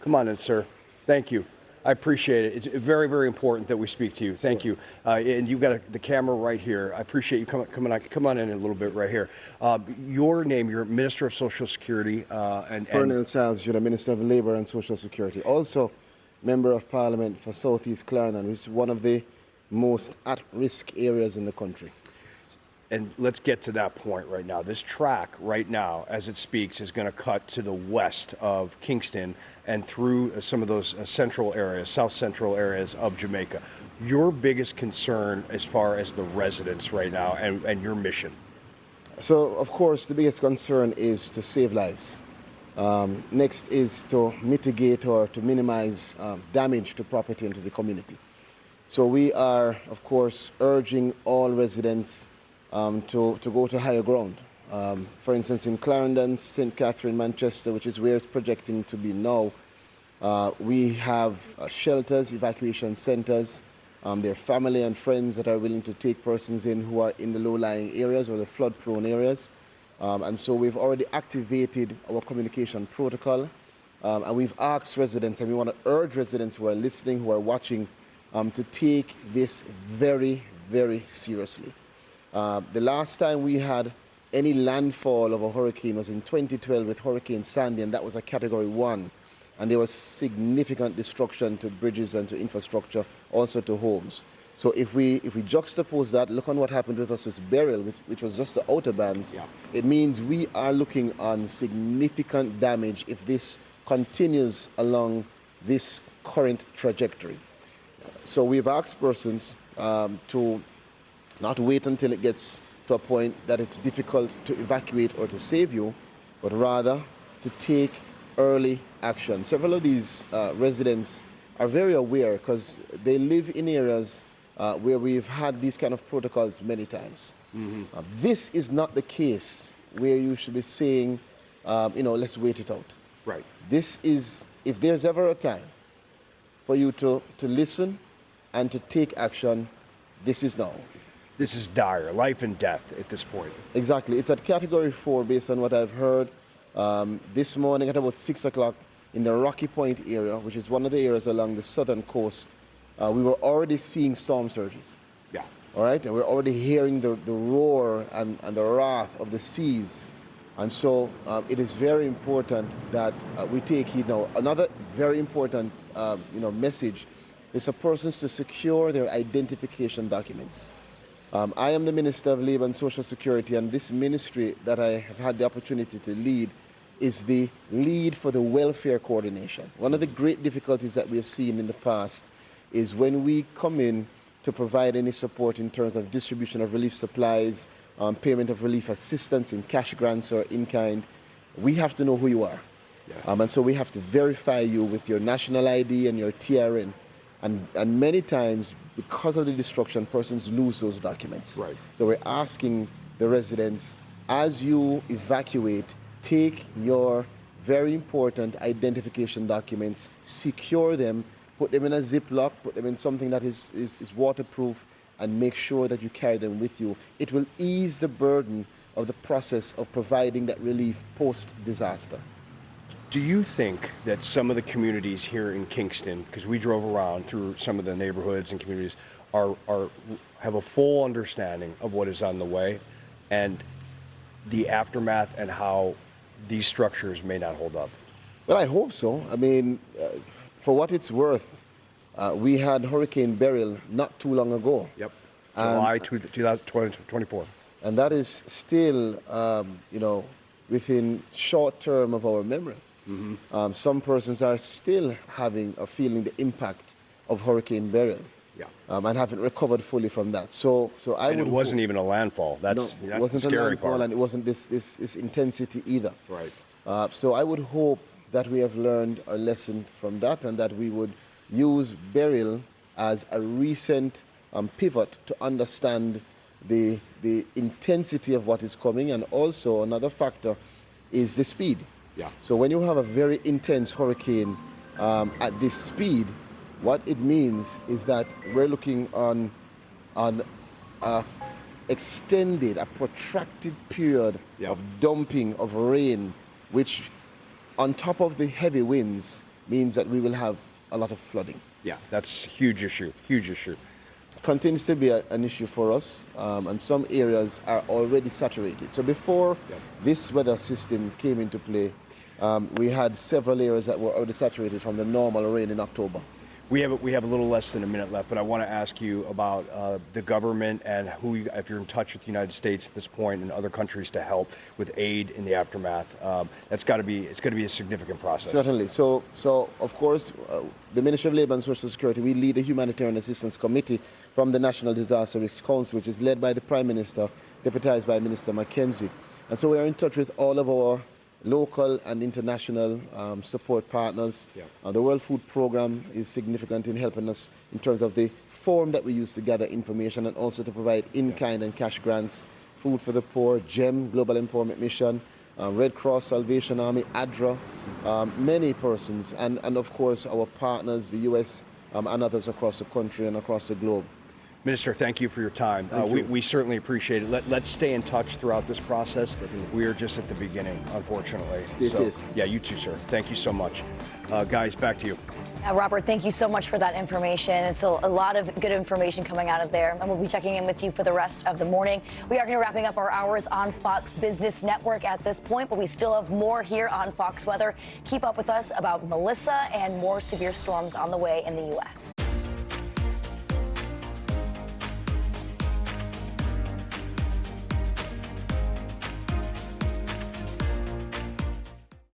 Come on in, sir. Thank you. I appreciate it. It's very, very important that we speak to you. Thank you. And you've got the camera right here. I appreciate you come on in a little bit right here. Your name, you're Minister of Social Security. Pearnel Charles, you're the Minister of Labour and Social Security. Also, Member of Parliament for South East Clarendon, which is one of the most at-risk areas in the country. And let's get to that point right now. This track right now, as it speaks, is going to cut to the west of Kingston and through some of those central areas, south central areas of Jamaica. Your biggest concern as far as the residents right now and your mission? So, of course, the biggest concern is to save lives. Next is to mitigate or to minimize damage to property and to the community. So we are, of course, urging all residents to go to higher ground. For instance, in Clarendon, St. Catherine, Manchester, which is where it's projecting to be now, we have shelters, evacuation centers. There are family and friends that are willing to take persons in who are in the low-lying areas or the flood-prone areas. And so we've already activated our communication protocol. And we've asked residents, and we want to urge residents who are listening, who are watching, to take this very, very seriously. The last time we had any landfall of a hurricane was in 2012 with Hurricane Sandy, and that was a Category 1. And there was significant destruction to bridges and to infrastructure, also to homes. So if we juxtapose that, look on what happened with us with Beryl, which was just the outer bands, it means we are looking on significant damage if this continues along this current trajectory. So we've asked persons to not wait until it gets to a point that it's difficult to evacuate or to save you, but rather to take early action. Several of these residents are very aware because they live in areas where we've had these kind of protocols many times. This is not the case where you should be saying, let's wait it out. Right. This is, if there's ever a time for you to listen and to take action, this is now. This is dire, life and death at this point. Exactly. It's at Category 4 based on what I've heard. This morning at about 6 o'clock in the Rocky Point area, which is one of the areas along the southern coast, we were already seeing storm surges. Yeah. All right? And we're already hearing the roar and the wrath of the seas. And so it is very important that we take heed now. Another very important message is for persons to secure their identification documents. I am the Minister of Labour and Social Security, and this ministry that I have had the opportunity to lead is the lead for the welfare coordination. One of the great difficulties that we have seen in the past is when we come in to provide any support in terms of distribution of relief supplies, payment of relief assistance in cash grants or in kind, we have to know who you are. Yeah. And so we have to verify you with your national ID and your TRN. And many times, because of the destruction, persons lose those documents. Right. So we're asking the residents, as you evacuate, take your very important identification documents, secure them, put them in a Ziploc, put them in something that is waterproof, and make sure that you carry them with you. It will ease the burden of the process of providing that relief post-disaster. Do you think that some of the communities here in Kingston, because we drove around through some of the neighborhoods and communities, have a full understanding of what is on the way and the aftermath and how these structures may not hold up? Well, I hope so. I mean, for what it's worth, we had Hurricane Beryl not too long ago. Yep, July 2024. And that is still, within short term of our memory. Mm-hmm. Some persons are still feeling the impact of Hurricane Beryl, and haven't recovered fully from that. So it wasn't even a landfall. That's it wasn't the scary a landfall, part. and it wasn't this intensity either. Right. So I would hope that we have learned a lesson from that, and that we would use Beryl as a recent pivot to understand the intensity of what is coming, and also another factor is the speed. Yeah. So when you have a very intense hurricane at this speed, what it means is that we're looking on a protracted period of dumping of rain, which on top of the heavy winds means that we will have a lot of flooding. Yeah, that's a huge issue, huge issue. Continues to be an issue for us, and some areas are already saturated. So before this weather system came into play, we had several areas that were already saturated from the normal rain in October. We have a little less than a minute left, but I want to ask you about the government and if you're in touch with the United States at this point and other countries to help with aid in the aftermath. It's going to be a significant process. Certainly. So of course, the Ministry of Labour and Social Security, we lead the Humanitarian Assistance Committee from the National Disaster Risk Council, which is led by the Prime Minister, deputized by Minister Mackenzie. And so we are in touch with all of our local and international support partners. The World Food Programme is significant in helping us in terms of the form that we use to gather information and also to provide in-kind and cash grants, Food for the Poor, GEM, Global Empowerment Mission, Red Cross, Salvation Army, ADRA, many persons, and of course our partners, the US and others across the country and across the globe. Minister, thank you for your time. We certainly appreciate it. Let's stay in touch throughout this process. We are just at the beginning, unfortunately. Stay safe. Yeah, you too, sir. Thank you so much. Guys, back to you. Robert, thank you so much for that information. It's a lot of good information coming out of there, and we'll be checking in with you for the rest of the morning. We are going to be wrapping up our hours on Fox Business Network at this point, but we still have more here on Fox Weather. Keep up with us about Melissa and more severe storms on the way in the U.S.